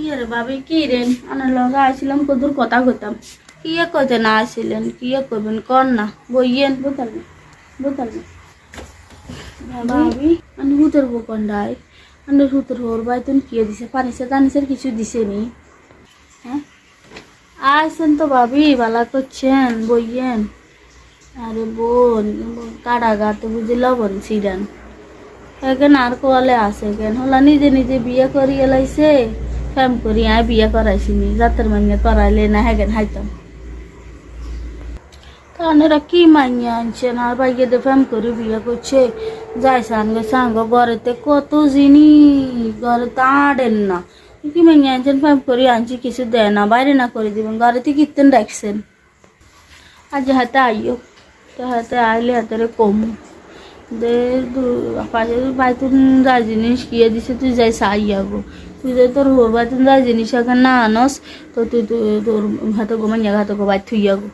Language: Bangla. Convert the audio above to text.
আরে ভাবি কি রেন আনার লগে আসছিলাম কদুর কথা কইতাম কি কইতে না আসছিলেন কি কইবেন কর না বইয়েন বোতাল ভাবি আমি হুতের বকন্ডায় আমি হুতের হোর ভাই তুমি কি দিছে পানিসে টানিসের কিছু দিছে নি হ্যাঁ আসছেন তো ভাবি ভালো করছেন বইয়েন আরে বোন কারাগাতে বুঝি লবণ ছিলেন এখানে আর কোয়ালে আছে কেন হলা নিজে নিজে বিয়ে করি এলাইছে ফ্যাম করি আয় বিয়ে করাইছিনি রাতের মাইনে করাইলে না হ্যাঁ হাইতাম কারণ এরা কি মাইনে আনছেন আর বাইকে ফ্যাম করে বিয়ে করছে যাই সাঙ্গ ঘরেতে কত জিনিস ঘরে তো আড়েন না কি মাইনে আনছেন ফ্যাম করে আনছি কিছু দেয় না বাইরে না করে দিবেন ঘরেতে কীর্তন রাখছেন আজ হাতে আইও তো হাতে আইলে হাতে কম দে পাশে বাইতুন যা জিনিস কিয়ে দিছে তুই যাই চাই যাবো তুই যদি তোর হোর বাইতুন যা জিনিস এখন না আনস তো তুই তোর হাতে গো মানে হাতে গো বাই থুই যাবো